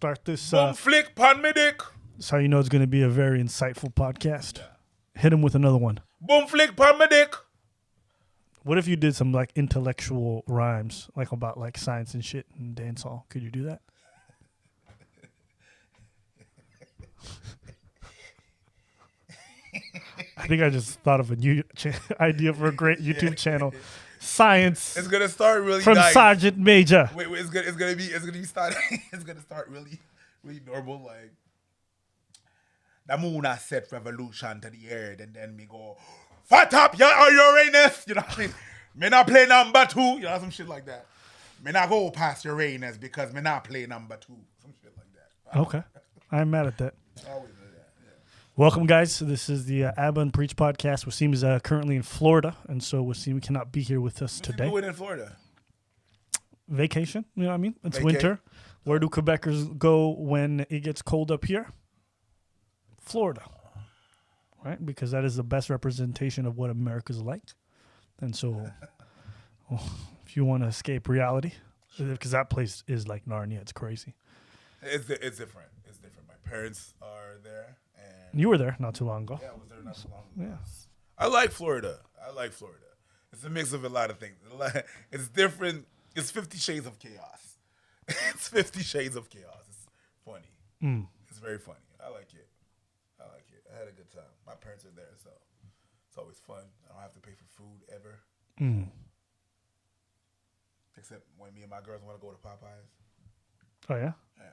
start this. Boom flick pan me dick. That's how you know it's going to be a very insightful podcast. Yeah. Hit him with another one. Boom flick pan me dick. What if you did some like intellectual rhymes, like about like science and shit and dancehall? Could you do that? I think I just thought of a new idea for a great YouTube channel. Science. It's gonna start really from nice. Sergeant Major. Wait, it's gonna be starting. It's gonna start really normal. Like the moon has set revolution to the earth, and then we go fat up your Uranus. You know what I mean? Me not play number 2. You know, some shit like that. Me not go past Uranus because me not play number 2. Some shit like that. Okay, I'm mad at that. Always do that. Yeah. Welcome, guys. So this is the Abba and Preach podcast. Wasim is currently in Florida, and so Wasim cannot be here with us today. What are you doing in Florida? Vacation. You know what I mean? It's Vacay. winter. Where do Quebecers go when it gets cold up here? Florida. Right? Because that is the best representation of what America's like. And so if you want to escape reality, because that place is like Narnia. It's crazy. It's different. It's different. My parents are there. And You were there not too long ago. yeah, I was there not so long ago. Yeah. I like Florida. It's a mix of a lot of things. It's different. It's 50 Shades of Chaos. It's 50 Shades of Chaos. It's funny. It's very funny. I like it. I had a good time. My parents are there, so it's always fun. I don't have to pay for food ever. Except when me and my girls want to go to Popeyes. Oh, yeah? Yeah.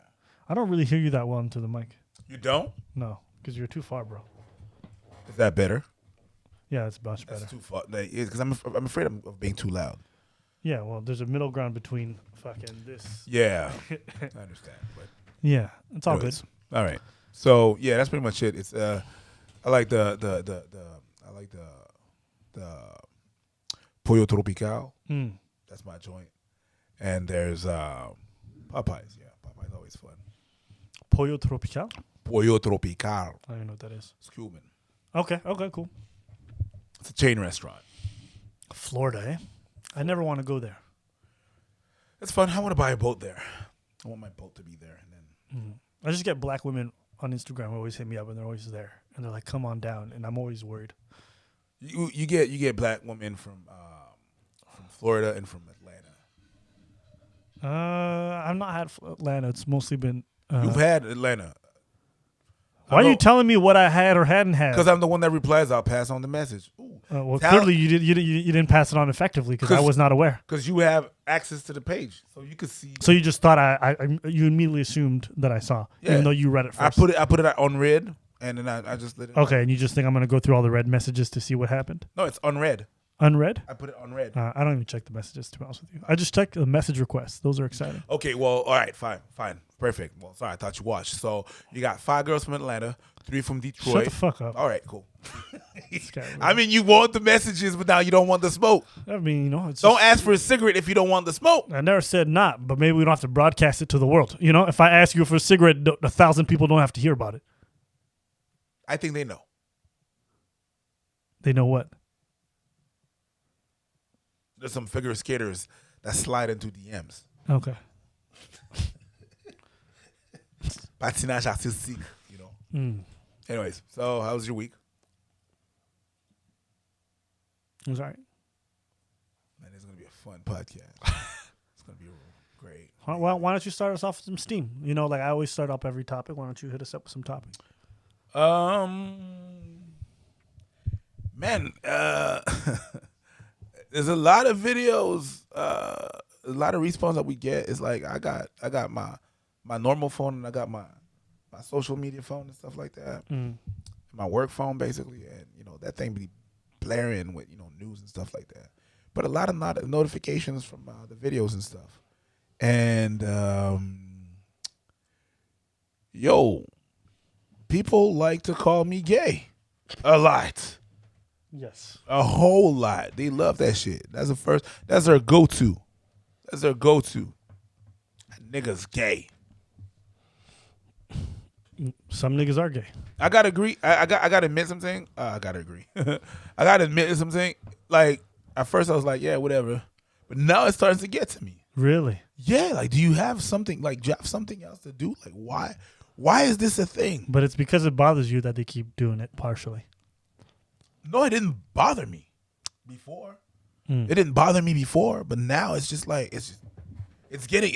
I don't really hear you that well into the mic. You don't? No, because you're too far, bro. Is that better? Yeah, it's much That's better. too far. Because I'm afraid of being too loud. Yeah, well, there's a middle ground between fucking this. Yeah. I understand. But Yeah, it's all anyways. good. All right. So yeah, that's pretty much it. It's I like the Pollo Tropical. That's my joint. And there's Popeyes. Yeah, Popeyes always fun. Pollo Tropical? Pollo Tropical. I don't even know what that is. It's Cuban. Okay, cool. It's a chain restaurant. Florida, eh? I never want to go there. It's fun. I want to buy a boat there. I want my boat to be there, and then I just get black women on Instagram who always hit me up and they're always there. And they're like, come on down. And I'm always worried. you get black women from Florida and from Atlanta. I've not had Atlanta. It's mostly been... You've had Atlanta. Why are you telling me what I had or hadn't had? Because I'm the one that replies. I'll pass on the message. Well, clearly you didn't pass it on effectively because I was not aware. Because you have access to the page, so you could see. So you just thought you immediately assumed that I saw, even though you read it first. I put it on read, and then I just let it. Okay, and you just think I'm going to go through all the read messages to see what happened? No, it's unread. Unread? I put it unread. I don't even check the messages, to be honest with you. I just check the message requests. Those are exciting. Okay, well, all right, fine, perfect. Well, sorry, I thought you watched. So you got 5 girls from Atlanta, 3 from Detroit. Shut the fuck up. All right, cool. Guy, I mean, you want the messages, but now you don't want the smoke. I mean, you know, it's Don't ask for a cigarette if you don't want the smoke. I never said not, but maybe we don't have to broadcast it to the world. You know, if I ask you for a cigarette, 1,000 people don't have to hear about it. I think they know. They know what? There's some figure skaters that slide into DMs. Okay. Patinage artistique, you know. Anyways, so how was your week? It was all right. Man, it's gonna be a fun podcast. It's gonna be great. Well, why don't you start us off with some steam? You know, like I always start up every topic. Why don't you hit us up with some topics? Man, there's a lot of videos, a lot of response that we get. It's like I got my normal phone and I got my social media phone and stuff like that. My work phone basically, and you know that thing be blaring with news and stuff like that. But a lot of notifications from the videos and stuff. And people like to call me gay a lot. Yes. A whole lot. They love that shit. That's their go-to. That's their go-to. Niggas gay. Some niggas are gay. I gotta agree. I gotta admit something. I gotta agree. I gotta admit something. Like at first I was like, yeah, whatever. But now it's starting to get to me. Really? Yeah, like, do you have something? Like, do you have something else to do? Like, why? Why is this a thing? But it's because it bothers you that they keep doing it partially. No, it didn't bother me before. It didn't bother me before, but now it's just like it's getting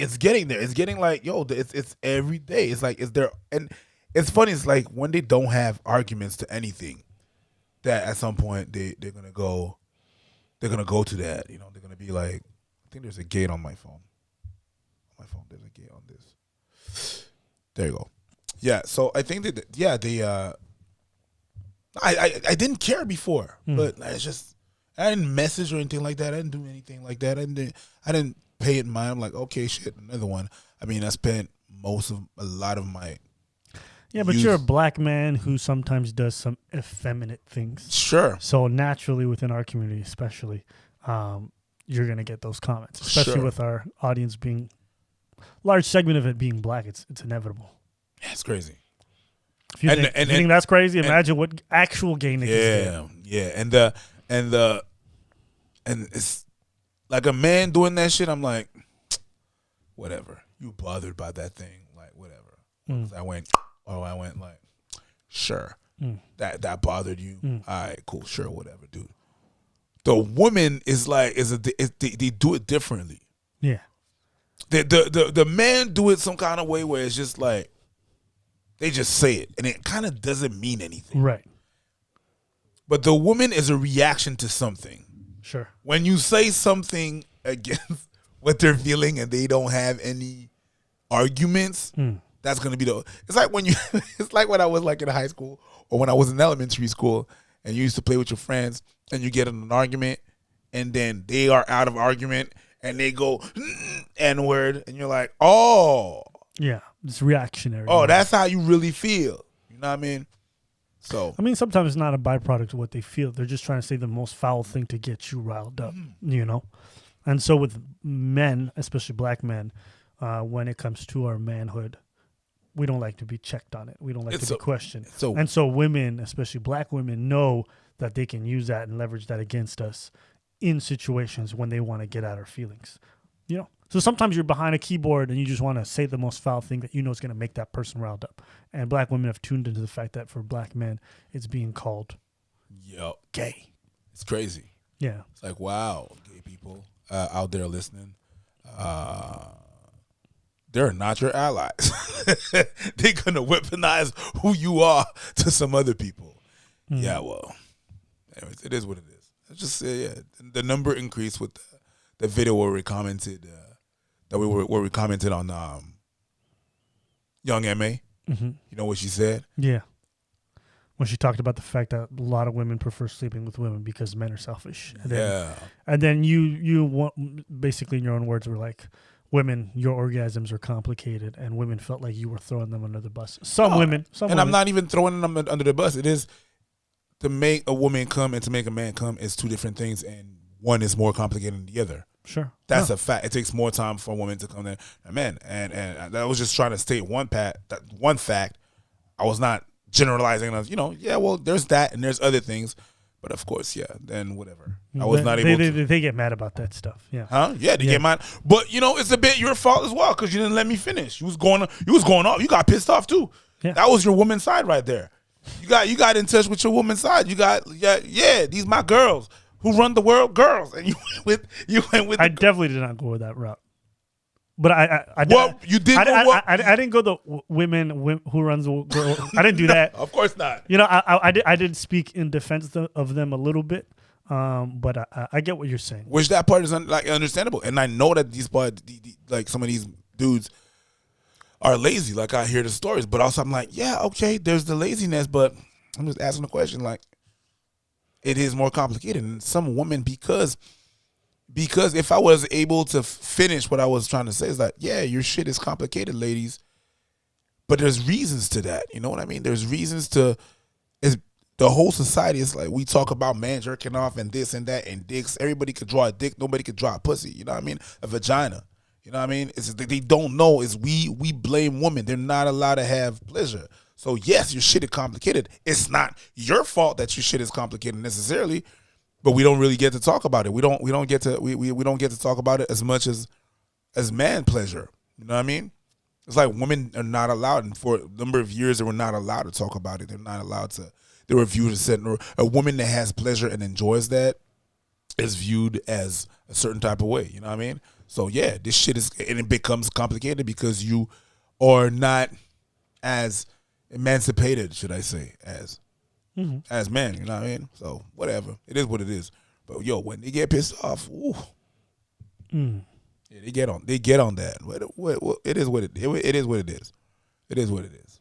there. It's getting like, yo, it's every day. It's like, is there? And it's funny. It's like when they don't have arguments to anything, that at some point they're gonna go to that. You know, they're gonna be like, I think there's a gate on my phone. There's a gate on this. There you go. Yeah. So I think that I didn't care before, but it's just. I didn't message or anything like that. I didn't do anything like that. I didn't pay it mind. I'm like, okay, shit, another one. I mean, I spent a lot of my but you're a black man who sometimes does some effeminate things. Sure. So naturally, within our community, especially, you're gonna get those comments, especially with our audience being large segment of it being black. It's inevitable. Yeah, it's crazy. If you think that's crazy, imagine what actual gay niggas do. Yeah, and it's like a man doing that shit. I'm like, whatever. You bothered by that thing, like whatever. I went like, sure. That bothered you. All right, cool, sure, whatever, dude. The woman is like, they do it differently. Yeah. The man do it some kind of way where it's just like they just say it and it kind of doesn't mean anything. Right. But the woman is a reaction to something. Sure. When you say something against what they're feeling and they don't have any arguments, that's gonna be it's like when it's like when I was like in high school or when I was in elementary school and you used to play with your friends and you get in an argument and then they are out of argument and they go N-word and you're like, oh. Yeah, it's reactionary. Oh, that's how you really feel. You know what I mean? So I mean, sometimes it's not a byproduct of what they feel. They're just trying to say the most foul thing to get you riled up, you know? And so with men, especially black men, when it comes to our manhood, we don't like to be checked on it. We don't like to be questioned. And so women, especially black women, know that they can use that and leverage that against us in situations when they want to get at our feelings, you know? So sometimes you're behind a keyboard and you just want to say the most foul thing that you know is going to make that person riled up. And black women have tuned into the fact that for black men, it's being called gay. It's crazy. Yeah. It's like, wow, gay people out there listening, they're not your allies. They're going to weaponize who you are to some other people. Yeah, well, anyways, it is what it is. It's just, the number increased with the video where we commented where we commented on Young M.A. You know what she said? Yeah. When she talked about the fact that a lot of women prefer sleeping with women because men are selfish. And then you basically in your own words were like, women, your orgasms are complicated, and women felt like you were throwing them under the bus. Some women. I'm not even throwing them under the bus. It is to make a woman come and to make a man come is two different things, and one is more complicated than the other. Sure. That's a fact. It takes more time for a woman to come than a man. And I was just trying to state one fact. I was not generalizing. Well, there's that and there's other things. But of course, then whatever. I was not able to. They get mad about that stuff. Yeah. Huh? Yeah, they get mad. But, it's a bit your fault as well because you didn't let me finish. You was going off. You got pissed off too. Yeah. That was your woman's side right there. You got in touch with your woman's side. You got, these my girls. Who run the world, girls, and you went with. I definitely did not go with that route, but you did. I didn't go the women who runs the world. I didn't do that. Of course not. I did speak in defense of them a little bit, but I get what you're saying. Which that part is understandable, and I know that these parts, like some of these dudes, are lazy. Like I hear the stories, but also I'm like, yeah, okay, there's the laziness, but I'm just asking the question, like. It is more complicated. And some women, because if I was able to finish what I was trying to say, it's like, yeah, your shit is complicated, ladies. But there's reasons to that. You know what I mean? There's reasons to, the whole society is like, we talk about man jerking off and this and that and dicks. Everybody could draw a dick. Nobody could draw a pussy. You know what I mean? A vagina. You know what I mean? It's they don't know is we blame women. They're not allowed to have pleasure. So yes, your shit is complicated. It's not your fault that your shit is complicated necessarily, but we don't really get to talk about it. We don't get to talk about it as much as as man pleasure. You know what I mean? It's like women are not allowed, and for a number of years they were not allowed to talk about it. They're not allowed to. They were viewed as certain. A woman that has pleasure and enjoys that is viewed as a certain type of way. You know what I mean? So yeah, this shit is, and it becomes complicated because you are not as emancipated, should I say, as men. You know what I mean? So whatever, it is what it is. But yo, when they get pissed off, ooh, yeah, they get on that. It is what it is. It is what it is. It is what it is.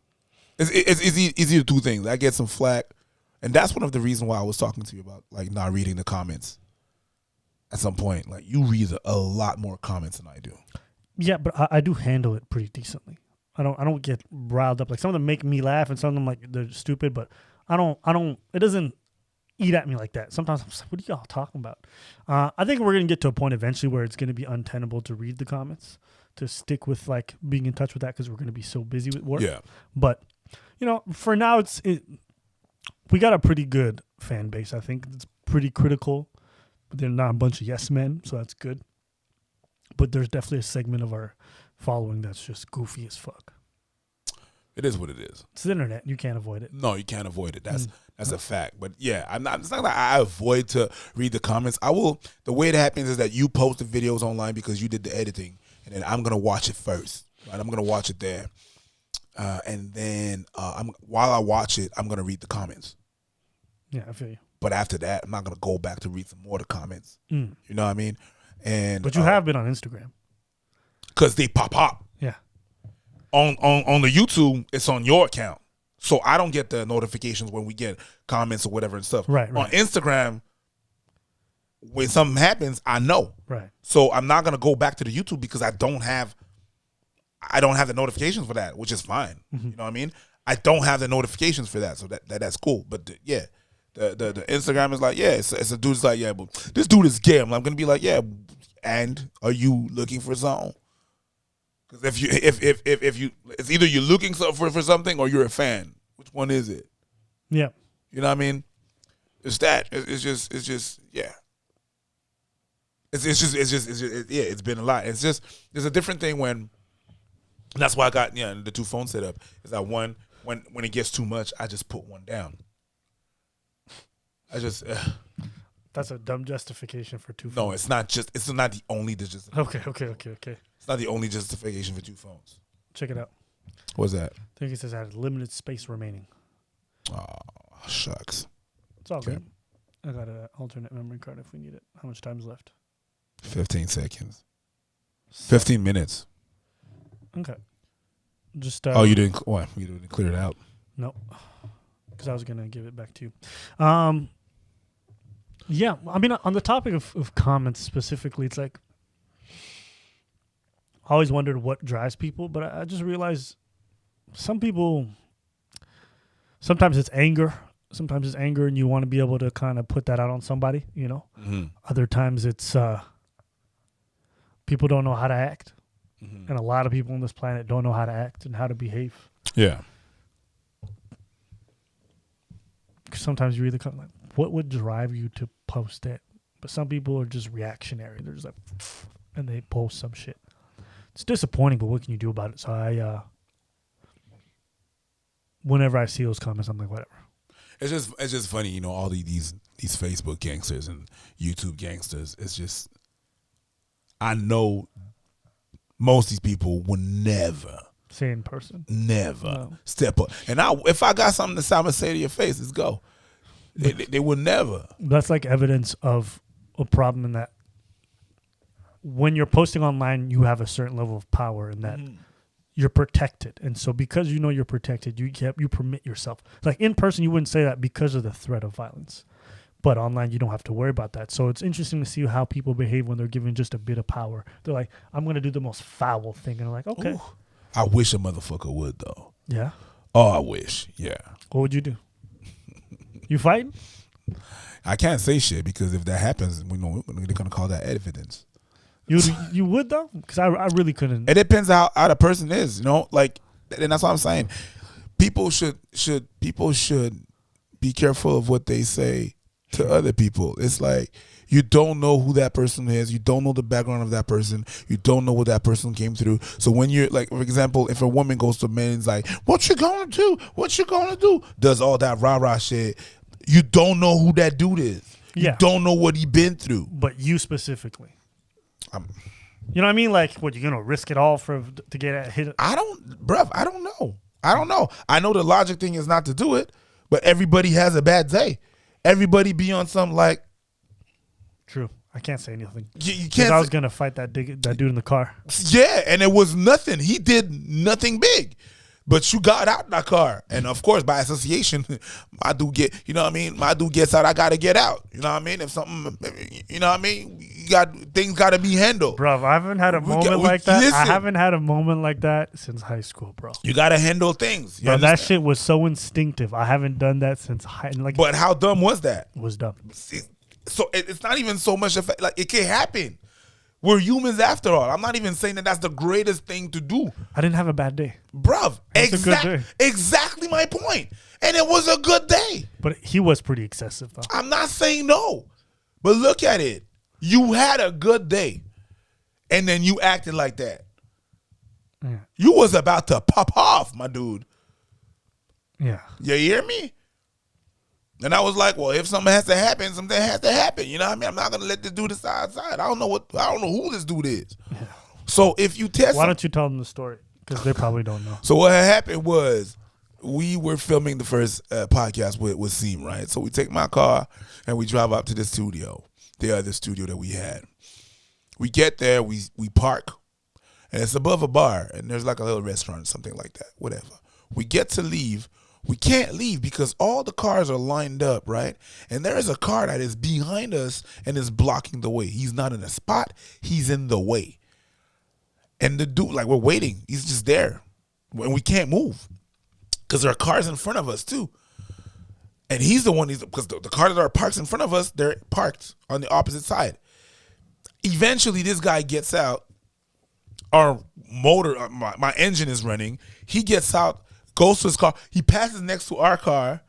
It's easy to do things. I get some flack, and that's one of the reasons why I was talking to you about like not reading the comments. At some point, like you read a lot more comments than I do. Yeah, but I do handle it pretty decently. I don't get riled up. Like some of them make me laugh, and some of them like they're stupid. But I don't. It doesn't eat at me like that. Sometimes I'm just like, what are y'all talking about? I think we're gonna get to a point eventually where it's gonna be untenable to read the comments, to stick with like being in touch with that because we're gonna be so busy with work. Yeah. But for now, we got a pretty good fan base. I think it's pretty critical. But they're not a bunch of yes men, so that's good. But there's definitely a segment of our following that's just goofy as fuck. It is what it is. It's the internet. You can't avoid it. No, you can't avoid it. That's a fact. But yeah, it's not that I avoid to read the comments. I will. The way it happens is that you post the videos online because you did the editing, and then I'm gonna watch it first. Right? I'm gonna watch it there, and then while I watch it, I'm gonna read the comments. Yeah, I feel you. But after that, I'm not gonna go back to read some more of the comments. You know what I mean? But you have been on Instagram because they pop up. Yeah. On the YouTube, it's on your account, so I don't get the notifications when we get comments or whatever and stuff. Right. On Instagram, when something happens, I know. Right. So I'm not gonna go back to the YouTube because I don't have the notifications for that, which is fine. You know what I mean? I don't have the notifications for that, so that's cool. But yeah. The Instagram is like, yeah, it's a dude's like, yeah, but this dude is gay. I'm gonna be like, yeah, and are you looking for something? Because if you, it's either you're looking for something or you're a fan. Which one is it? Yeah. You know what I mean? It's that. It's just yeah. It's been a lot. It's just there's a different thing when. That's why I got the 2 phones set up. Is that one when it gets too much, I just put one down. That's a dumb justification for 2 phones. No, it's not the only justification. Okay. It's not the only justification for 2 phones. Check it out. What's that? I think it says I had limited space remaining. Oh, shucks. It's all good. I got an alternate memory card if we need it. How much time's left? 15 seconds. 15 minutes. Okay. Just. You didn't. What? You didn't clear it out? No. Because I was gonna give it back to you. Yeah, I mean, on the topic of comments specifically, it's like I always wondered what drives people, but I just realized some people, sometimes it's anger. Sometimes it's anger and you want to be able to kind of put that out on somebody, Other times it's people don't know how to act. And a lot of people on this planet don't know how to act and how to behave. Yeah. Sometimes you read the comment, like, what would drive you to post it? But some people are just reactionary. They're just like, and they post some shit. It's disappointing, but what can you do about it? So whenever I see those comments, I'm like, whatever. It's just funny, all these Facebook gangsters and YouTube gangsters. It's just, I know most of these people will never say in person. Never step up. And if I got something to say, I'm gonna say to your face, let's go. They would never. That's like evidence of a problem in that when you're posting online, you have a certain level of power in that you're protected. And so because you're protected, you permit yourself. Like in person, you wouldn't say that because of the threat of violence. But online, you don't have to worry about that. So it's interesting to see how people behave when they're given just a bit of power. They're like, I'm going to do the most foul thing. And I'm like, okay. Ooh. I wish a motherfucker would, though. Yeah? Oh, I wish. Yeah. What would you do? You fighting? I can't say shit because if that happens, they're going to call that evidence. You would, though? Because I really couldn't. It depends how the person is, Like, and that's what I'm saying. People should be careful of what they say to other people. It's like you don't know who that person is. You don't know the background of that person. You don't know what that person came through. So when you're like, for example, if a woman goes to men and's like, what you gonna do? What you gonna do? Does all that rah-rah shit. You don't know who that dude is. You don't know what he been through. But you specifically. You know what I mean? Like, what, you gonna risk it all to get hit? I don't know. I know the logic thing is not to do it, but everybody has a bad day. Everybody be on some like. True. I can't say anything. You can't. I was gonna fight that dude in the car. Yeah, and it was nothing. He did nothing big. But you got out that car. And of course, by association, my dude my dude gets out, I gotta get out. You know what I mean? If something, you know what I mean? Things gotta be handled. Bro, I haven't had a moment like that. Listen, I haven't had a moment like that since high school, bro. You gotta handle things. Bro, that shit was so instinctive. I haven't done that since But how dumb was that? It was dumb. So it's not even so much like it can happen. We're humans after all. I'm not even saying that that's the greatest thing to do. I didn't have a bad day. Bruv, exactly my point. And it was a good day. But he was pretty excessive, though. I'm not saying no. But look at it. You had a good day. And then you acted like that. Yeah. You was about to pop off, my dude. Yeah. You hear me? And I was like, well, if something has to happen, something has to happen. You know what I mean? I'm not gonna let this dude decide outside. I don't know who this dude is. Yeah. So if you test, why don't you tell them the story? Because they probably don't know. So what had happened was we were filming the first podcast with Seam, right? So we take my car and we drive up to the studio, the other studio that we had. We get there, we park, and it's above a bar, and there's like a little restaurant or something like that, whatever. We get to leave. We can't leave because all the cars are lined up, right? And there is a car that is behind us and is blocking the way. He's not in a spot. He's in the way. And the dude, like, we're waiting. He's just there. And we can't move because there are cars in front of us, too. And he's the one, because the cars that are parked in front of us, they're parked on the opposite side. Eventually, this guy gets out. Our motor, my engine is running. He gets out. Goes to his car. He passes next to our car,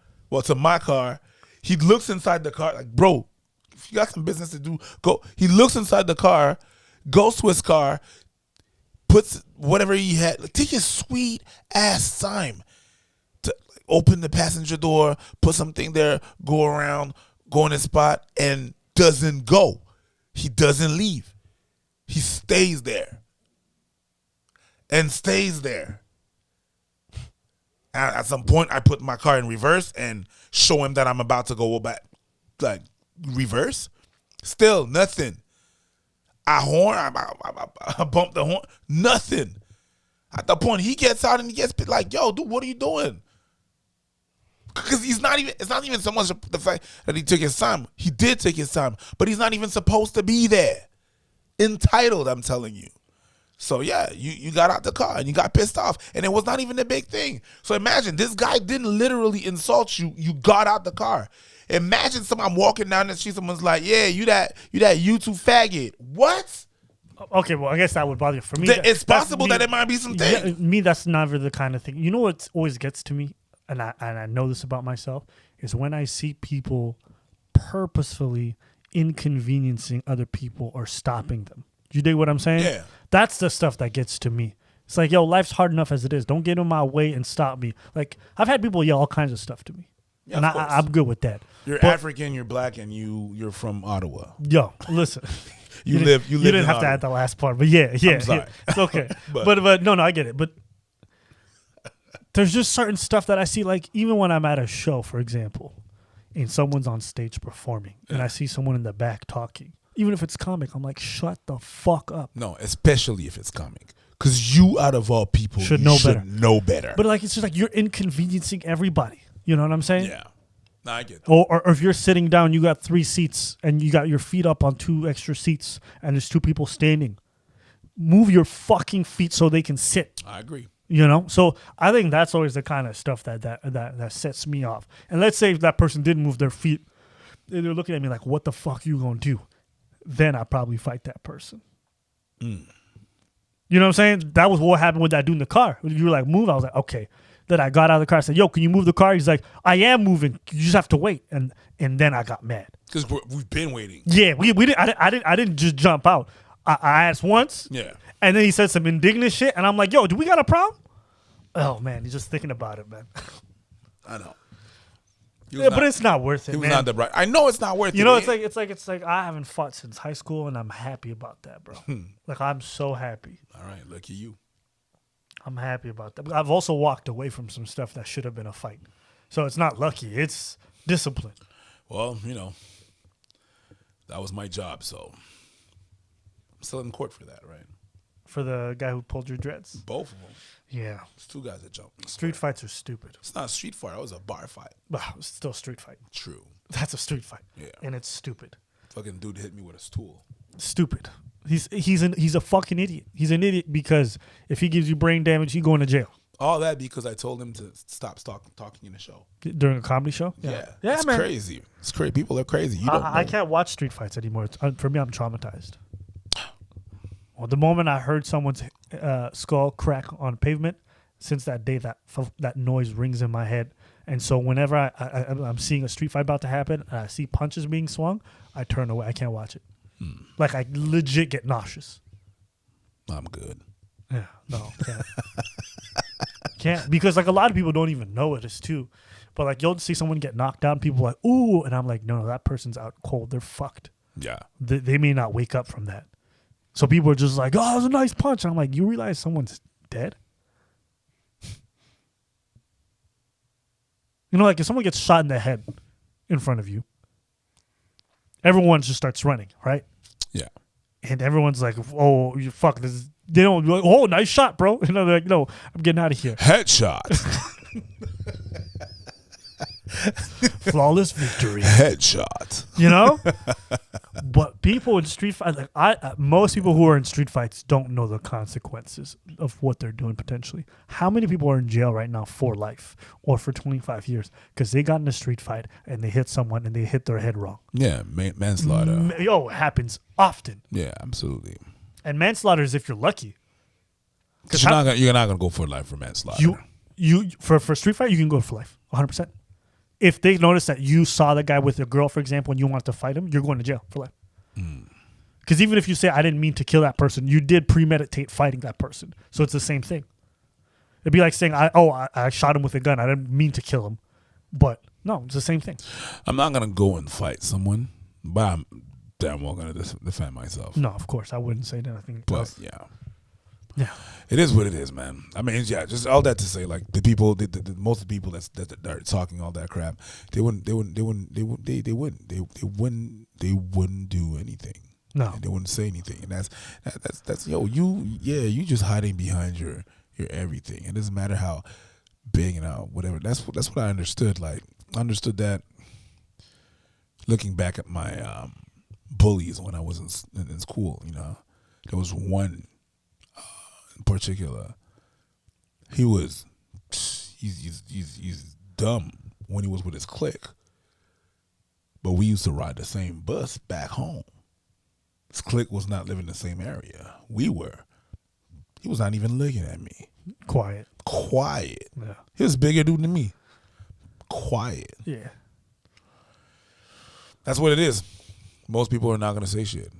to my car. He looks inside the car, like, bro, if you got some business to do, go. He looks inside the car, goes to his car, puts whatever he had. Like, take his sweet ass time to open the passenger door, put something there, go around, go in his spot, and doesn't go. He doesn't leave. He stays there. And stays there. At some point, I put my car in reverse and show him that I'm about to go back, like, reverse. Still, nothing. I horn, I bump the horn, nothing. At the point, he gets out and he gets like, yo, dude, what are you doing? Because it's not even so much the fact that he took his time. He did take his time, but he's not even supposed to be there. Entitled, I'm telling you. So, yeah, you got out the car and you got pissed off. And it was not even a big thing. So imagine, this guy didn't literally insult you. You got out the car. Imagine someone walking down the street, someone's like, yeah, you that YouTube faggot. What? Okay, well, I guess that would bother you. For me, it's possible that it might be some thing. Yeah, me, that's never the kind of thing. You know what always gets to me, and I know this about myself, is when I see people purposefully inconveniencing other people or stopping them. You dig what I'm saying? Yeah. That's the stuff that gets to me. It's like, yo, life's hard enough as it is. Don't get in my way and stop me. Like, I've had people yell all kinds of stuff to me. Yeah, and I'm good with that. You're African, you're black, and you're from Ottawa. Yo, listen. You didn't have to add the last part, but yeah. I'm sorry. Yeah, it's okay. but no, I get it. But there's just certain stuff that I see, like even when I'm at a show, for example, and someone's on stage performing, and I see someone in the back talking. Even if it's comic, I'm like, shut the fuck up. No, especially if it's comic. Because you, out of all people, should know better. But like, it's just like you're inconveniencing everybody. You know what I'm saying? Yeah. No, I get that. Or if you're sitting down, you got 3 seats, and you got your feet up on 2 extra seats, and there's 2 people standing. Move your fucking feet so they can sit. I agree. You know? So I think that's always the kind of stuff that sets me off. And let's say if that person did move their feet, they're looking at me like, what the fuck you gonna do? Then I'd probably fight that person. You know what I'm saying? That was what happened with that dude in the car. You were like, move. I was like, okay, that I got out of the car. I said, yo, can you move the car? He's like, I am moving. You just have to wait. And then I got mad. Because we've been waiting. Yeah, we didn't. I didn't just jump out. I asked once. Yeah. And then he said some indignant shit, and I'm like, yo, do we got a problem? Oh man, he's just thinking about it, man. I know. Yeah, but it's not worth it, He was man. not the right. I know it's not worth it. You know, man. it's like I haven't fought since high school, and I'm happy about that, bro. Like I'm so happy. All right, lucky you. I'm happy about that. But I've also walked away from some stuff that should have been a fight, so it's not lucky. It's discipline. Well, that was my job, so I'm still in court for that, right? For the guy who pulled your dreads. Both of them. Yeah, It's two guys that jumped. street fights are stupid. It's not a street fight. It was a bar fight. But it's still a street fight. True. That's a street fight. Yeah. And it's stupid. Fucking dude hit me with a stool. Stupid. He's a fucking idiot. He's an idiot because if he gives you brain damage, he going to jail. All that because I told him to stop talking in the show. During a comedy show? Yeah. Yeah, It's man. crazy. It's crazy. People are crazy. You don't know. I can't watch street fights anymore. For me, I'm traumatized. Well, the moment I heard someone's skull crack on pavement, since that day, that noise rings in my head. And so whenever I'm seeing a street fight about to happen and I see punches being swung, I turn away. I can't watch it. Like, I legit get nauseous. I'm good. Yeah, no, can't. Can't. Because, like, a lot of people don't even know it is, too. But, like, you'll see someone get knocked down, people are like, ooh. And I'm like, no, that person's out cold. They're fucked. Yeah. They may not wake up from that. So people are just like, oh, that was a nice punch. And I'm like, you realize someone's dead? You know, like if someone gets shot in the head in front of you, everyone just starts running, right? Yeah. And everyone's like, oh, you fuck this. They don't like, oh, nice shot, bro. You know, they're like, no, I'm getting out of here. Headshot. Flawless victory. Headshot. You know? But people in street fights, like most people who are in street fights don't know the consequences of what they're doing potentially. How many people are in jail right now for life or for 25 years because they got in a street fight and they hit someone and they hit their head wrong? Yeah, manslaughter. It happens often. Yeah, absolutely. And manslaughter is if you're lucky. Because you're not gonna go for life for manslaughter. You for street fight, you can go for life, 100%. If they notice that you saw the guy with a girl, for example, and you want to fight him, you're going to jail for life. Because even if you say, I didn't mean to kill that person, you did premeditate fighting that person. So it's the same thing. It'd be like saying, I shot him with a gun. I didn't mean to kill him. But no, it's the same thing. I'm not going to go and fight someone, but I'm damn well going to defend myself. No, of course. I wouldn't say anything But else. yeah, it is what it is, man. I mean, yeah, just all that to say, like the people, most of the people that are talking all that crap, they wouldn't do anything. No, They wouldn't say anything, and that's you just hiding behind your everything. It doesn't matter how big and how whatever. That's what I understood. Like I understood that looking back at my bullies when I was in school. You know, there was one in particular. He's dumb when he was with his clique, but we used to ride the same bus back home. His clique was not living in the same area. We were. He was not even looking at me. quiet. Yeah. He was a bigger dude than me. Quiet. Yeah. That's what it is. Most people are not going to say shit.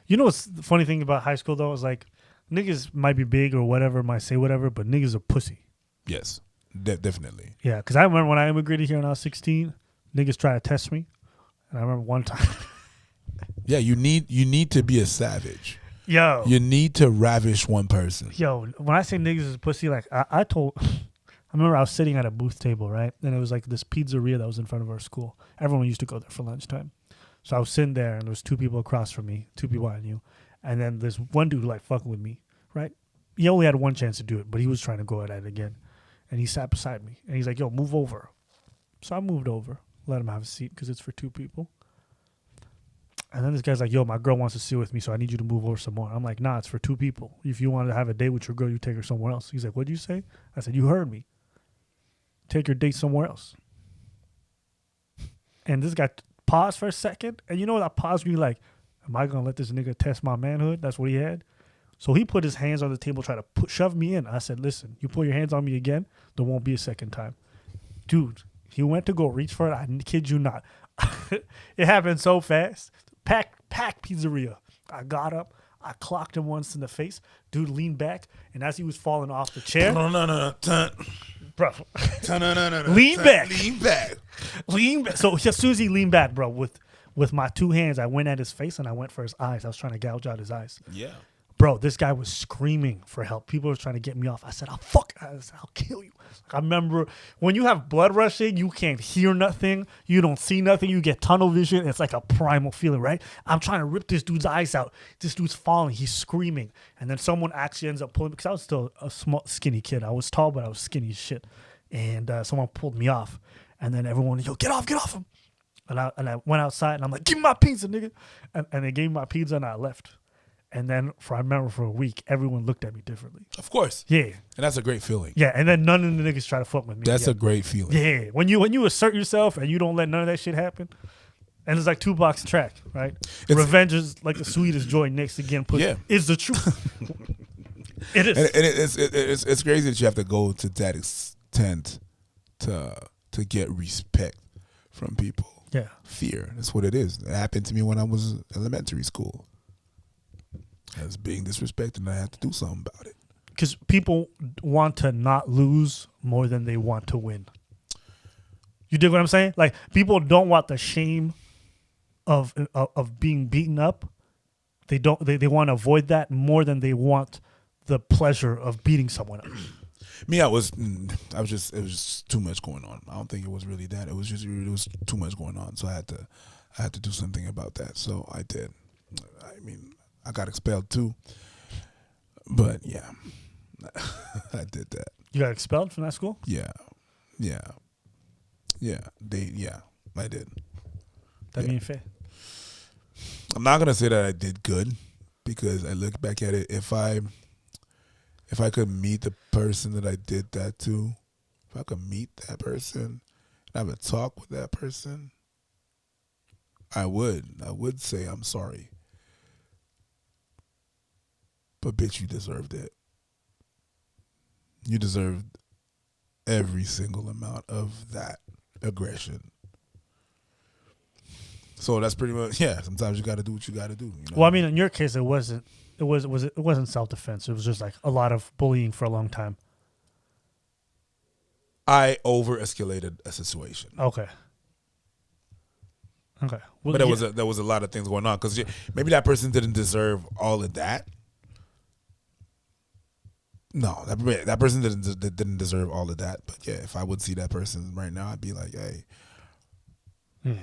You know what's the funny thing about high school, though, is like niggas might be big or whatever, might say whatever, but niggas are pussy. Yes, definitely. Yeah, because I remember when I immigrated here when I was 16, niggas tried to test me. And I remember one time. Yeah, you need to be a savage. Yo. You need to ravish one person. Yo, when I say niggas is pussy, like I remember I was sitting at a booth table, right? And it was like this pizzeria that was in front of our school. Everyone used to go there for lunchtime. So I was sitting there and there was two people across from me, two people I knew. And then there's one dude like fucking with me, right? He only had one chance to do it, but he was trying to go at it again. And he sat beside me. And he's like, yo, move over. So I moved over, let him have a seat because it's for two people. And then this guy's like, yo, my girl wants to sit with me, so I need you to move over some more. I'm like, nah, it's for two people. If you want to have a date with your girl, you take her somewhere else. He's like, what'd you say? I said, you heard me. Take your date somewhere else. And this guy paused for a second. And you know that pause me like, am I going to let this nigga test my manhood? That's what he had. So he put his hands on the table, tried to shove me in. I said, listen, you put your hands on me again, there won't be a second time. Dude, he went to go reach for it. I kid you not. It happened so fast. Packed pizzeria. I got up. I clocked him once in the face. Dude leaned back, and as he was falling off the chair, bro, lean back. Lean back. So as soon as he leaned back, bro, with my two hands, I went at his face and I went for his eyes. I was trying to gouge out his eyes. Yeah. Bro, this guy was screaming for help. People were trying to get me off. I said, I'll kill you. I remember when you have blood rushing, you can't hear nothing. You don't see nothing. You get tunnel vision. It's like a primal feeling, right? I'm trying to rip this dude's eyes out. This dude's falling. He's screaming. And then someone actually ends up pulling me because I was still a small, skinny kid. I was tall, but I was skinny as shit. And someone pulled me off. And then everyone, yo, get off him. And I went outside and I'm like, give me my pizza, nigga. And they gave me my pizza and I left. And then I remember for a week, everyone looked at me differently. Of course. Yeah. And that's a great feeling. Yeah. And then none of the niggas try to fuck with me. That's a great feeling. Yeah. When you assert yourself and you don't let none of that shit happen. And it's like Tupac's track, right? Revenge is like the sweetest joy. Next again, is the truth. It is. And it's crazy that you have to go to that extent to get respect from people. Yeah. Fear. That's what it is. It happened to me when I was in elementary school. I was being disrespected and I had to do something about it. Because people want to not lose more than they want to win. You dig what I'm saying? Like, people don't want the shame of being beaten up. They want to avoid that more than they want the pleasure of beating someone up. Me, it was just too much going on. I don't think it was really that. It was too much going on. So I had to do something about that. So I did. I mean, I got expelled too. But yeah, I did that. You got expelled from that school? Yeah. I did. That ain't fair. I'm not gonna say that I did good because I look back at it. If I could meet the person that I did that to, if I could meet that person and have a talk with that person, I would say I'm sorry. But bitch, you deserved it. You deserved every single amount of that aggression. So that's pretty much, yeah, sometimes you got to do what you got to do. You know? Well, I mean, in your case, it wasn't self-defense. It was just like a lot of bullying for a long time. I over-escalated a situation. Okay. Well, but there was a lot of things going on because maybe that person didn't deserve all of that. No, that person didn't deserve all of that. But yeah, if I would see that person right now, I'd be like, hey. Yeah.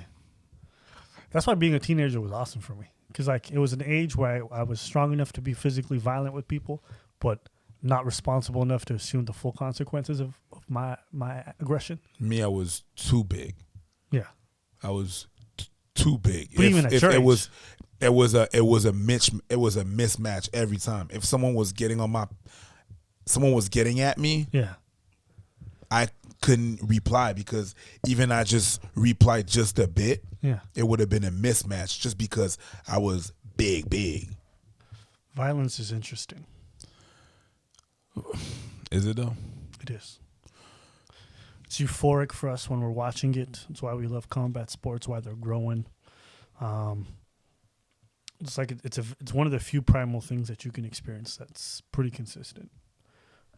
That's why being a teenager was awesome for me. Because like it was an age where I was strong enough to be physically violent with people, but not responsible enough to assume the full consequences of my aggression. Me, I was too big. Yeah. I was too big. But even at your age. It was a mismatch every time. If someone was getting at me, yeah, I couldn't reply because even I just replied just a bit, yeah, it would have been a mismatch just because I was big. Violence is interesting. Is it though? It is. It's euphoric for us when we're watching it. That's why we love combat sports. Why they're growing. It's like it's one of the few primal things that you can experience that's pretty consistent.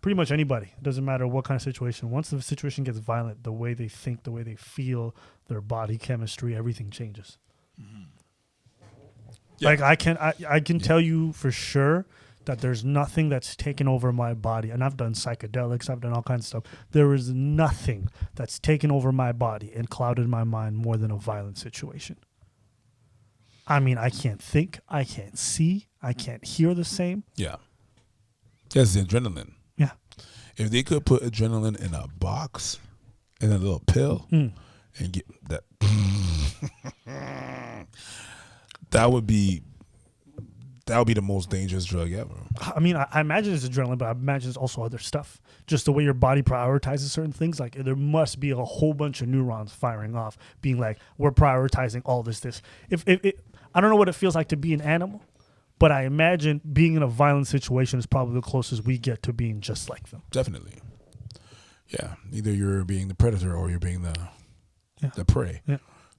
Pretty much anybody. It doesn't matter what kind of situation. Once the situation gets violent, the way they think, the way they feel, their body chemistry, everything changes. Mm-hmm. Yeah. Like I can tell you for sure that there's nothing that's taken over my body. And I've done psychedelics. I've done all kinds of stuff. There is nothing that's taken over my body and clouded my mind more than a violent situation. I mean, I can't think. I can't see. I can't hear the same. Yeah. That's the adrenaline. Yeah. If they could put adrenaline in a box, in a little pill, and get that, that would be the most dangerous drug ever. I mean, I imagine it's adrenaline, but I imagine it's also other stuff. Just the way your body prioritizes certain things. Like there must be a whole bunch of neurons firing off, being like, we're prioritizing all this. If I don't know what it feels like to be an animal, But I imagine being in a violent situation is probably the closest we get to being just like them. Definitely. Yeah. Either you're being the predator or you're being the prey. Yeah.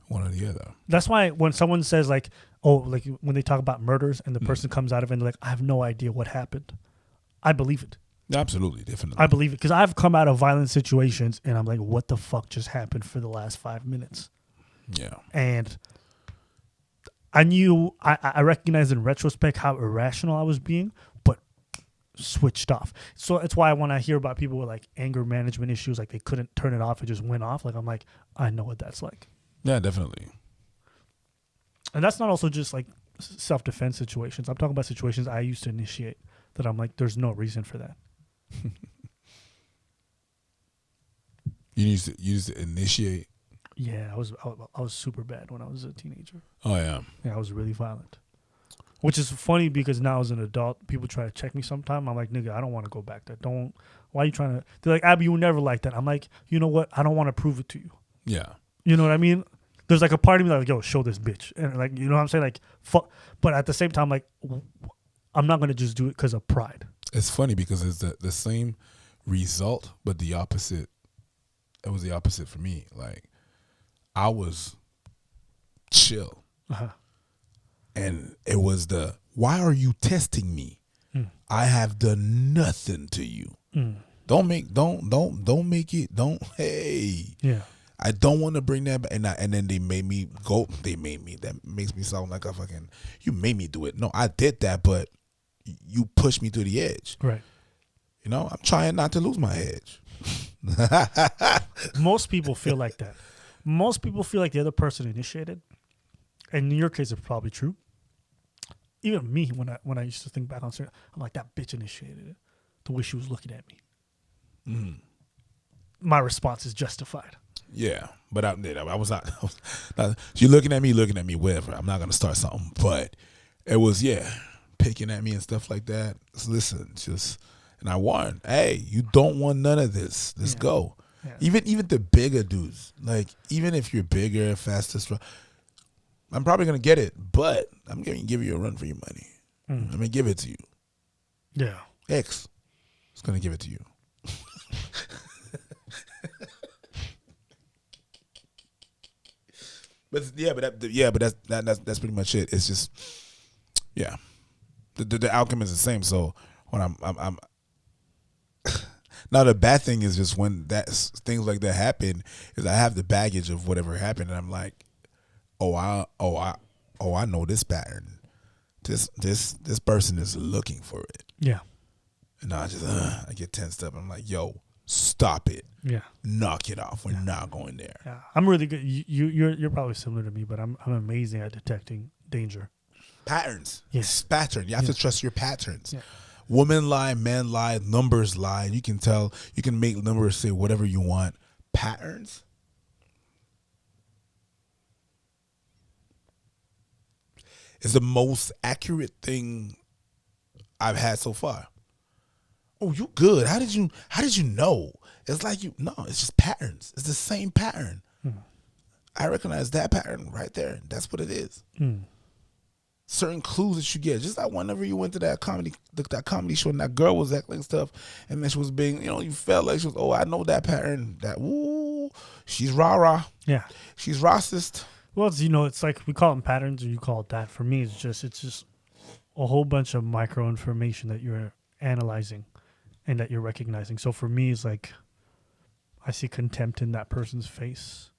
One or the other. That's why when someone says like, oh, like when they talk about murders and the person comes out of it and they're like, I have no idea what happened. I believe it. Absolutely. Definitely. I believe it because I've come out of violent situations and I'm like, what the fuck just happened for the last 5 minutes? Yeah. And I recognized in retrospect how irrational I was being, but switched off. So it's why when I hear about people with like anger management issues, like they couldn't turn it off, it just went off. Like I'm like, I know what that's like. Yeah, definitely. And that's not also just like self-defense situations. I'm talking about situations I used to initiate that I'm like, there's no reason for that. You used to initiate. Yeah, I was super bad when I was a teenager. Oh yeah. Yeah, I was really violent. Which is funny because now as an adult, people try to check me sometime. I'm like, nigga, I don't want to go back there. Why are you trying to? They're like, Abby, you were never like that. I'm like, you know what? I don't want to prove it to you. Yeah. You know what I mean? There's like a part of me that's like, yo, show this bitch. And like, you know what I'm saying? Like, fuck. But at the same time, like, I'm not going to just do it because of pride. It's funny because it's the same result, but the opposite. It was the opposite for me. Like, I was chill. Uh-huh. And it was why are you testing me? I have done nothing to you. Don't make it. Yeah. I don't want to bring that back. And then they made me go. That makes me sound like a fucking, you made me do it. No, I did that, but you pushed me to the edge. Right. You know, I'm trying not to lose my edge. Most people feel like that. Most people feel like the other person initiated. And in your case, it's probably true. Even me, when I used to think back on certain, I'm like, that bitch initiated it. The way she was looking at me. My response is justified. Yeah, but I was not. She looking at me, whatever. I'm not gonna start something, but it was picking at me and stuff like that. So listen, and I warned, hey, you don't want none of this. Let's go. Yeah. Even the bigger dudes, like even if you're bigger, faster, strong, I'm probably gonna get it, but I'm gonna give you a run for your money. I'm gonna give it to you. Yeah, X is gonna give it to you. But that's pretty much it. It's just, the outcome is the same. So when I'm now the bad thing is just when things like that happen is I have the baggage of whatever happened and I'm like, I know this pattern. This person is looking for it. Yeah. And I just I get tensed up. I'm like, yo, stop it. Yeah. Knock it off. We're not going there. Yeah. I'm really good. You're probably similar to me, but I'm amazing at detecting danger. Patterns. Yes. Pattern. You have to trust your patterns. Yeah. Women lie, men lie, numbers lie. You can tell. You can make numbers say whatever you want. Patterns. Is the most accurate thing I've had so far. Oh, you good. How did you know? It's like it's just patterns. It's the same pattern. I recognize that pattern right there. That's what it is. Certain clues that you get. Just like whenever you went to that comedy show and that girl was acting stuff and then she was being, you felt like she was, I know that pattern. That, she's rah-rah. Yeah. She's racist. Well, it's like we call them patterns or you call it that. For me, it's just a whole bunch of micro information that you're analyzing and that you're recognizing. So for me, it's like I see contempt in that person's face.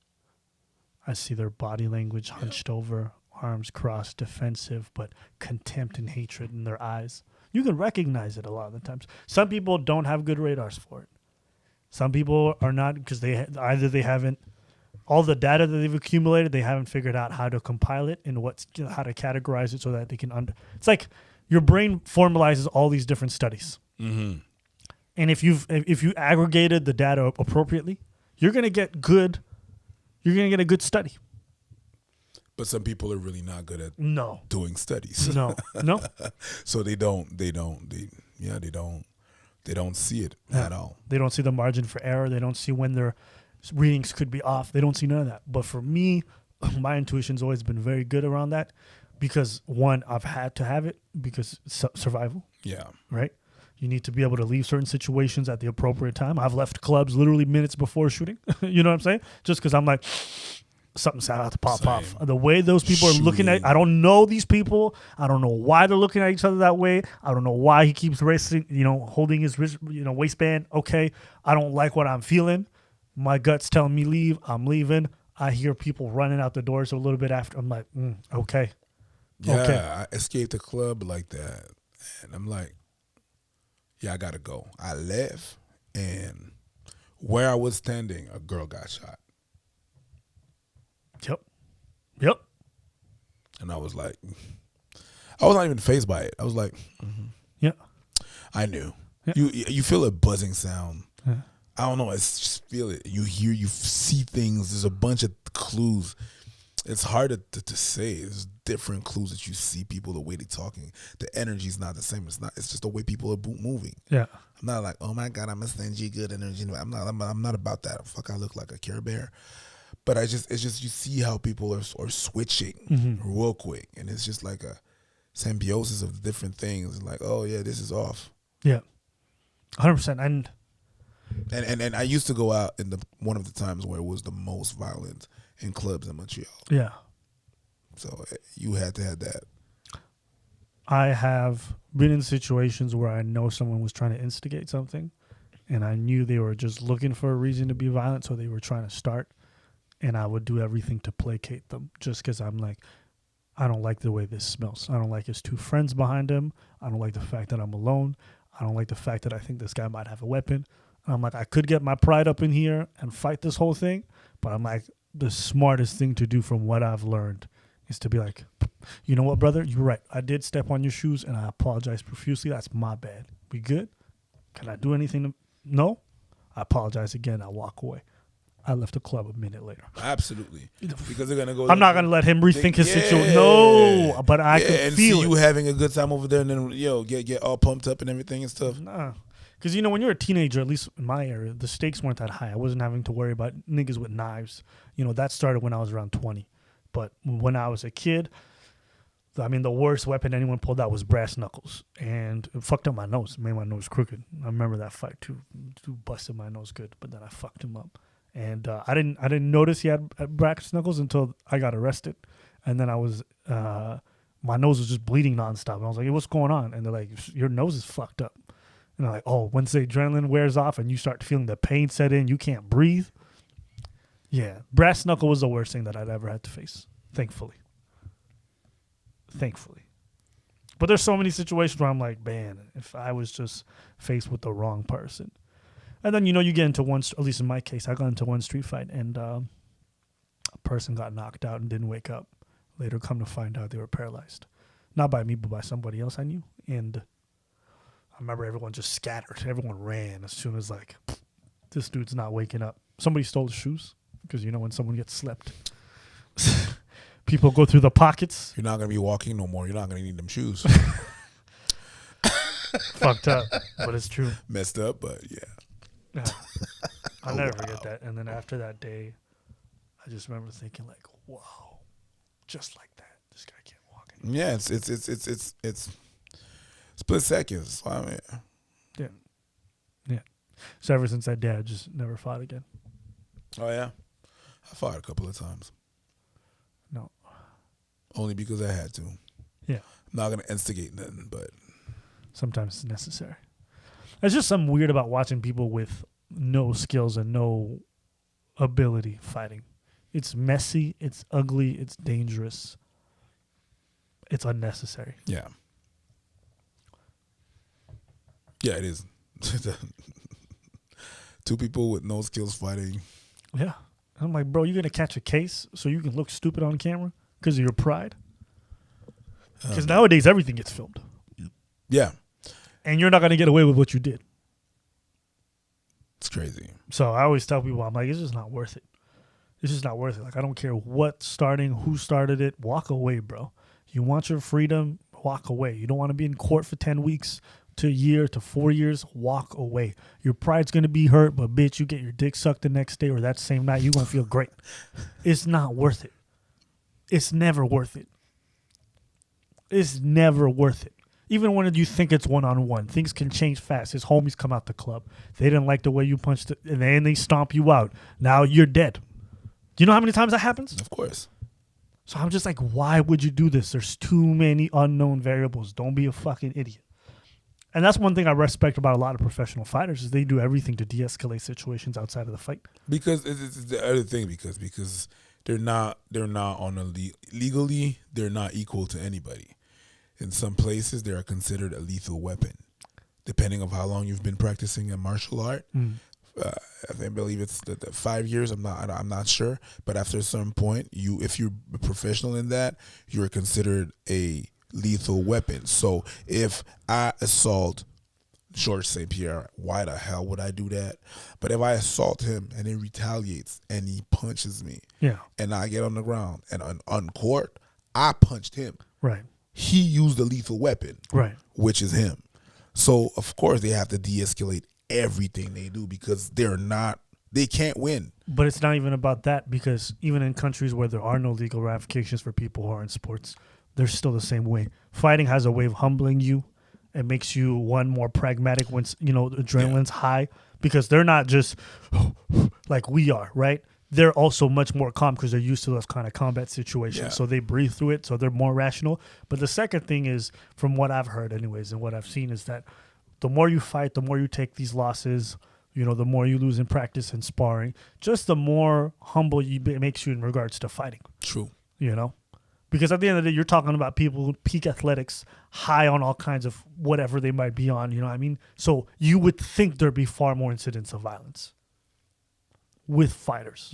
I see their body language hunched over, arms crossed, defensive, but contempt and hatred in their eyes. You can recognize it a lot of the times. Some people don't have good radars for it. Some people are not because they haven't all the data that they've accumulated, they haven't figured out how to compile it and how to categorize it so that they can it's like your brain formalizes all these different studies. Mm-hmm. And if you aggregated the data appropriately, you're going to get a good study. But some people are really not good at doing studies. No. So they don't see it at all. They don't see the margin for error. They don't see when their readings could be off. They don't see none of that. But for me, my intuition's always been very good around that. because one, I've had to have it because survival, Yeah. right? You need to be able to leave certain situations at the appropriate time. I've left clubs literally minutes before shooting. You know what I'm saying? Just because I'm like, something's about to pop off. Same. The way those people are looking at, Shooting. I don't know these people. I don't know why they're looking at each other that way. I don't know why he keeps racing, holding his wrist, waistband. Okay, I don't like what I'm feeling. My gut's telling me leave. I'm leaving. I hear people running out the doors a little bit after. I'm like, okay. Yeah, Okay. I escaped the club like that. And I'm like, yeah, I got to go. I left, and where I was standing, a girl got shot. Yep. And I was like, I was not even fazed by it. I was like, Yeah. I knew. Yeah. You feel a buzzing sound. Yeah. I don't know. It's just feel it. You hear, you see things. There's a bunch of clues. It's hard to say. There's different clues that you see people, the way they're talking. The energy's not the same. It's just the way people are moving. Yeah. I'm not like, oh my God, I'm gonna send you good energy. I'm not about that. Fuck, I look like a Care Bear. But it's just you see how people are switching real quick, and it's just like a symbiosis of different things. Like, oh yeah, this is off. Yeah. 100%. And I used to go out in one of the times where it was the most violent in clubs in Montreal. Yeah. So you had to have that. I have been in situations where I know someone was trying to instigate something, and I knew they were just looking for a reason to be violent, so they were trying to start, and I would do everything to placate them just because I'm like, I don't like the way this smells. I don't like his two friends behind him. I don't like the fact that I'm alone. I don't like the fact that I think this guy might have a weapon. And I'm like, I could get my pride up in here and fight this whole thing, but I'm like, the smartest thing to do from what I've learned is to be like, you know what, brother? You're right. I did step on your shoes, and I apologize profusely. That's my bad. We good? Can I do anything? No? I apologize again. I walk away. I left the club a minute later. Absolutely, because they're gonna go. I'm not going to let him rethink his situation. No, but I can and feel see it. you having a good time over there, and then get all pumped up and everything and stuff. Nah. Because, when you're a teenager, at least in my area, the stakes weren't that high. I wasn't having to worry about niggas with knives. That started when I was around 20. But when I was a kid, the worst weapon anyone pulled out was brass knuckles. And it fucked up my nose. It made my nose crooked. I remember that fight, too. Dude busted my nose good, but then I fucked him up. And I didn't notice he had brass knuckles until I got arrested. And then I was... my nose was just bleeding nonstop. And I was like, hey, what's going on? And they're like, your nose is fucked up. And I'm like, oh, once the adrenaline wears off and you start feeling the pain set in, you can't breathe. Yeah, brass knuckle was the worst thing that I'd ever had to face, thankfully. But there's so many situations where I'm like, man, if I was just faced with the wrong person. And then, you get into one, at least in my case, I got into one street fight and a person got knocked out and didn't wake up. Later come to find out they were paralyzed. Not by me, but by somebody else I knew. And I remember everyone just scattered. Everyone ran as soon as, like, this dude's not waking up. Somebody stole his shoes because, when someone gets slept, people go through the pockets. You're not gonna be walking no more. You're not gonna need them shoes. Fucked up, but it's true. Messed up, but yeah. Yeah. I'll never forget that. And then after that day, I just remember thinking, like, whoa, just like that, this guy can't walk anymore. Yeah, it's split seconds. I mean, Yeah. So ever since that day, I just never fought again. oh yeah, I fought a couple of times. No. Only because I had to. Yeah. I'm not gonna instigate nothing, but Sometimes it's necessary. There's just something weird about watching people with no skills and no ability fighting. It's messy, it's ugly, it's dangerous. It's unnecessary. yeah. Yeah, it is. Two people with no skills fighting. Yeah. I'm like, bro, you're going to catch a case so you can look stupid on camera because of your pride? Because nowadays everything gets filmed. Yeah, And you're not going to get away with what you did. it's crazy. So I always tell people, I'm like, it's just not worth it. It's just not worth it. Like, I don't care what's starting, who started it. Walk away, bro. You want your freedom, walk away. You don't want to be in court for 10 weeks to a year to 4 years, walk away. Your pride's going to be hurt, but bitch, you get your dick sucked the next day or that same night, you're going to feel great. It's not worth it. It's never worth it. it's never worth it. Even when you think it's one-on-one, things can change fast. His homies come out the club. They didn't like the way you punched it, and then they stomp you out. Now you're dead. Do you know how many times that happens? Of course. So I'm just like, why would you do this? There's too many unknown variables. Don't be a fucking idiot. And that's one thing I respect about a lot of professional fighters is they do everything to de-escalate situations outside of the fight. Because it's the other thing because they're not on a legally they're not equal to anybody. In some places, they are considered a lethal weapon, depending on how long you've been practicing a martial art. I believe it's the 5 years. I'm not sure, but after a certain point, if you're a professional in that, you're considered a lethal weapon. So if I assault Georges St-Pierre, why the hell would I do that? But if I assault him and he retaliates and he punches me, and I get on the ground and on court, I punched him. Right. He used a lethal weapon, right, which is him. So of course they have to de-escalate everything they do because they can't win. But it's not even about that because even in countries where there are no legal ramifications for people who are in sports, they're still the same way. Fighting has a way of humbling you. It makes you more pragmatic when adrenaline's high because they're not just like we are, right? They're also much more calm because they're used to those kind of combat situations. Yeah. So they breathe through it. So they're more rational. But the second thing is, from what I've heard anyways and what I've seen, is that the more you fight, the more you take these losses, the more you lose in practice and sparring, just the more humble it makes you in regards to fighting. True. Because at the end of the day, you're talking about people who peak athletics, high on all kinds of whatever they might be on, you know what I mean? So you would think there'd be far more incidents of violence with fighters.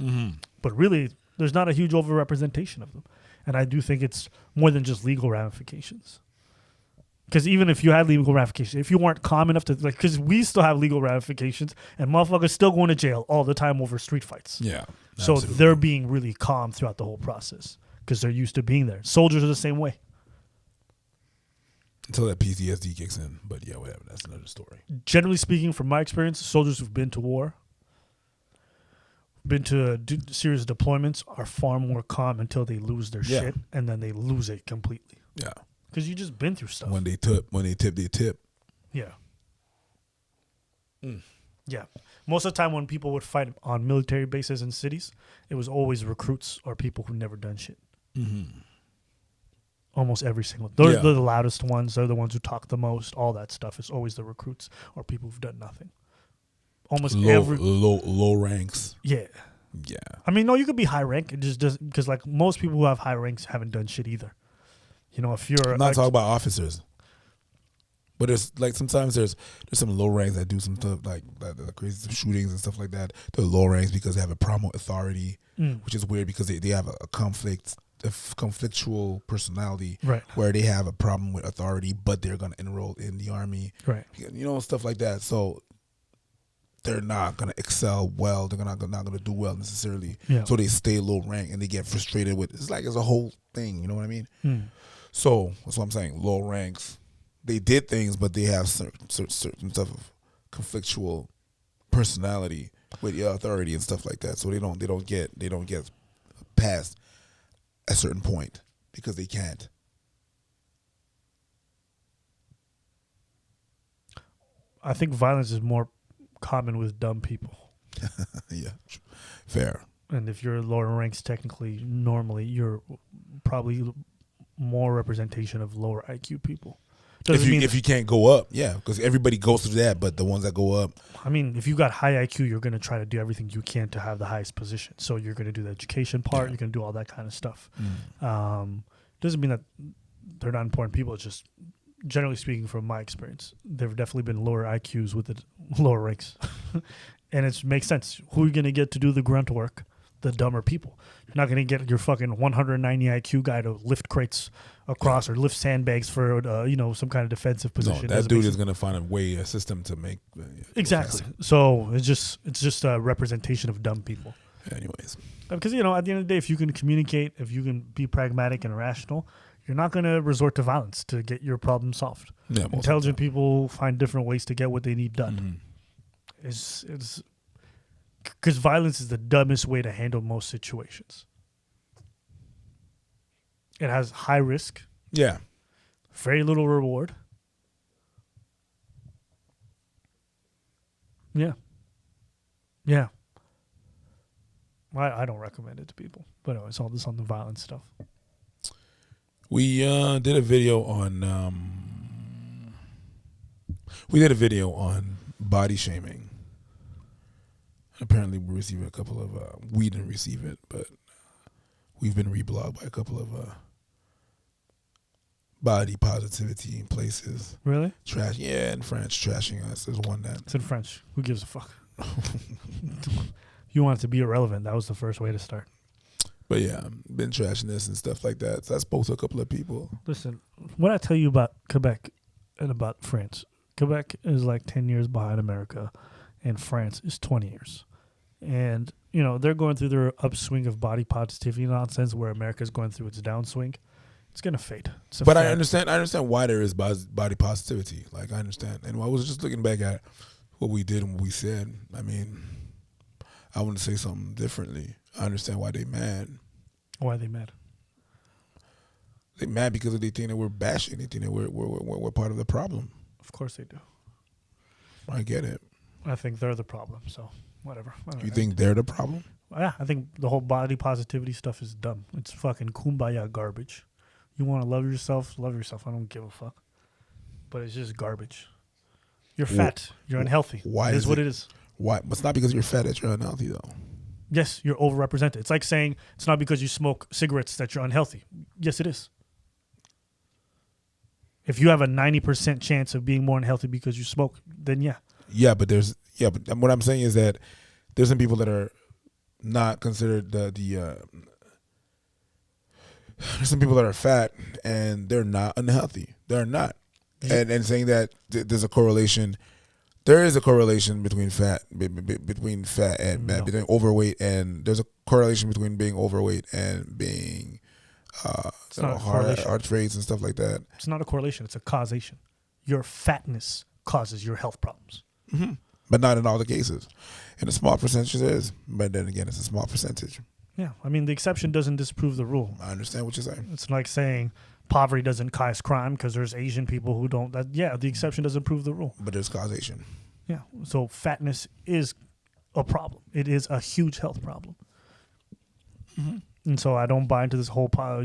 But really, there's not a huge overrepresentation of them. And I do think it's more than just legal ramifications. Because even if you had legal ramifications, if you weren't calm enough to, because we still have legal ramifications, and motherfuckers still going to jail all the time over street fights. Yeah. So absolutely. they're being really calm throughout the whole process because they're used to being there. Soldiers are the same way. Until that PTSD kicks in. But yeah, whatever. That's another story. Generally speaking, from my experience, soldiers who've been to war, been to serious deployments, are far more calm until they lose their shit, and then they lose it completely. Yeah. Because you just been through stuff. When they tip, they tip. Yeah. Yeah. Most of the time when people would fight on military bases in cities, it was always recruits or people who never done shit. Almost every single. They're the loudest ones. They're the ones who talk the most. All that stuff is always the recruits or people who've done nothing. Almost every low ranks. Yeah. Yeah. I mean, no, you could be high rank. It just doesn't, because like most people who have high ranks haven't done shit either. If you're I'm not talking about officers, but there's like sometimes there's some low ranks that do some stuff like the crazy shootings and stuff like that. They're low ranks because they have a problem with authority, which is weird because they have a conflictual personality, right, where they have a problem with authority, but they're gonna enroll in the army, right, stuff like that. So they're not gonna excel well. They're not gonna do well necessarily. Yeah. So they stay low rank and they get frustrated with. It's like it's a whole thing. You know what I mean? So that's what I'm saying. Low ranks, they did things, but they have certain stuff of conflictual personality with the authority and stuff like that. So they don't get past a certain point because they can't. I think violence is more common with dumb people. Yeah, fair. And if you're lower ranks, technically, normally, you're probably more representation of lower IQ people. If you can't go up, yeah, because everybody goes through that, but the ones that go up. I mean, if you got high IQ, you're going to try to do everything you can to have the highest position. So you're going to do the education part. You're going to do all that kind of stuff. Doesn't mean that they're not important people. It's just, generally speaking, from my experience, there have definitely been lower IQs with the lower ranks. And it makes sense. Who are you going to get to do the grunt work? The dumber people. You're not going to get your fucking 190 IQ guy to lift crates across or lift sandbags for some kind of defensive position. No, that dude is going to find a system to make exactly. So it's just a representation of dumb people. Anyways, because at the end of the day, if you can communicate, if you can be pragmatic and rational, you're not going to resort to violence to get your problem solved. Yeah, intelligent people find different ways to get what they need done. It's because violence is the dumbest way to handle most situations. It has high risk. Yeah. very little reward. Yeah. Yeah. I don't recommend it to people. But anyway, it's all this on the violence stuff. We did a video on body shaming. Apparently, we received a couple of we didn't receive it, but we've been reblogged by a couple of body positivity places. Really? Trash, yeah, in French, trashing us. There's one that It's in French. Who gives a fuck? You want it to be irrelevant. That was the first way to start. But yeah, been trashing this and stuff like that. So I spoke to a couple of people. Listen, what I tell you about Quebec and about France, Quebec is like 10 years behind America, and France is 20 years. And, you know, they're going through their upswing of body positivity nonsense where America's going through its downswing. It's going to fade. But I understand why there is body positivity. Like, I understand. And I was just looking back at what we did and what we said. I mean, I want to say something differently. I understand why they mad. Why are they mad? They mad because they think that we're bashing. They think that we're part of the problem. Of course they do. I get it. I think they're the problem, so whatever. You think they're the problem? Yeah, I think the whole body positivity stuff is dumb. It's fucking kumbaya garbage. You want to love yourself, love yourself. I don't give a fuck. But it's just garbage. You're fat. You're unhealthy. Why it is what it is. Why? But it's not because you're fat that you're unhealthy, though. Yes, you're overrepresented. It's like saying it's not because you smoke cigarettes that you're unhealthy. Yes, it is. If you have a 90% chance of being more unhealthy because you smoke, then yeah. Yeah, but what I'm saying is that there's some people that are not considered there's some people that are fat and they're not unhealthy. They're not. Yeah. And saying that there's a correlation. There is a correlation between fat and between overweight, and there's a correlation between being overweight and being heart rates and stuff like that. It's not a correlation. It's a causation. Your fatness causes your health problems. Mm-hmm. But not in all the cases. In a small percentage it is, but then again, it's a small percentage. Yeah, I mean, the exception doesn't disprove the rule. I understand what you're saying. It's like saying poverty doesn't cause crime because there's Asian people who don't. Yeah, the exception doesn't prove the rule. But there's causation. Yeah, so fatness is a problem. It is a huge health problem. Mm-hmm. And so I don't buy into this whole pile,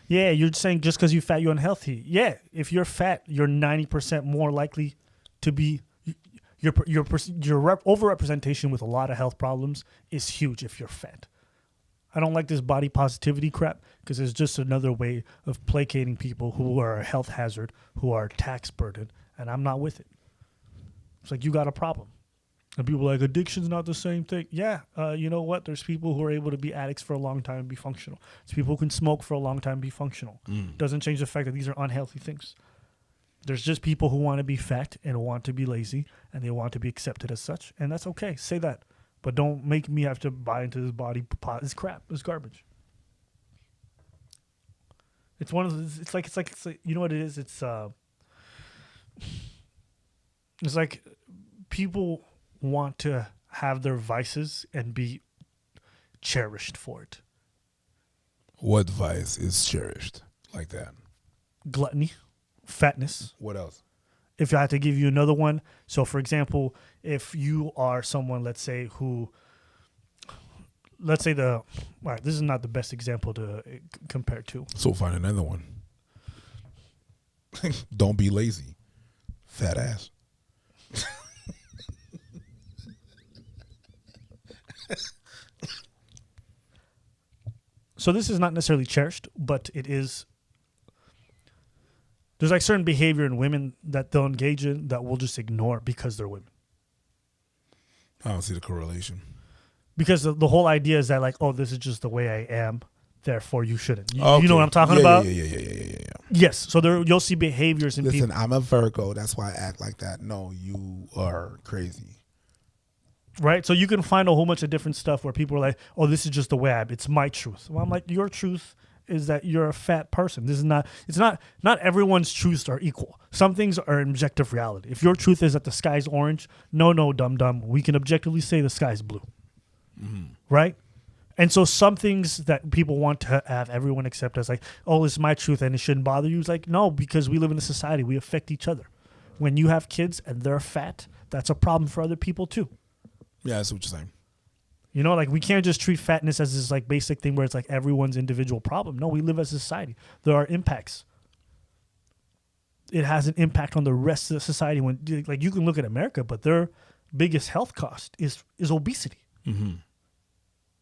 yeah, you're saying just because you're fat, you're unhealthy. Yeah, if you're fat, you're 90% more likely to be, your overrepresentation with a lot of health problems is huge if you're fat. I don't like this body positivity crap because it's just another way of placating people who are a health hazard, who are tax burden, and I'm not with it. It's like, you got a problem. And people are like, addiction's not the same thing. Yeah, you know what? There's people who are able to be addicts for a long time and be functional. There's people who can smoke for a long time and be functional. Doesn't change the fact that these are unhealthy things. There's just people who want to be fat and want to be lazy and they want to be accepted as such. And that's okay. Say that. But don't make me have to buy into this body. It's crap. It's garbage. It's one of those, it's like you know what it is? It's like people want to have their vices and be cherished for it. What vice is cherished like that? Gluttony, fatness. What else? If I had to give you another one, so for example, if you are someone, let's say this is not the best example to compare to. So find another one. Don't be lazy. Fat ass. So this is not necessarily cherished, but it is. There's like certain behavior in women that they'll engage in that we'll just ignore because they're women. I don't see the correlation. Because the whole idea is that like, oh, this is just the way I am, therefore you shouldn't. You know what I'm talking about? Yeah. Yes. So you'll see behaviors in people. Listen, I'm a Virgo. That's why I act like that. No, you are crazy. Right? So you can find a whole bunch of different stuff where people are like, oh, this is just the way I am. It's my truth. Well, I'm like, your truth is that you're a fat person. Not everyone's truths are equal. Some things are objective reality. If your truth is that the sky's orange, no, dum-dum. We can objectively say the sky's blue. Mm-hmm. Right? And so some things that people want to have everyone accept as like, oh, it's my truth and it shouldn't bother you. It's like, no, because we live in a society. We affect each other. When you have kids and they're fat, that's a problem for other people too. Yeah, that's what you're saying. You know, like we can't just treat fatness as this like basic thing where it's like everyone's individual problem. No, we live as a society. There are impacts. It has an impact on the rest of the society. When like you can look at America, but their biggest health cost is obesity. Mm-hmm.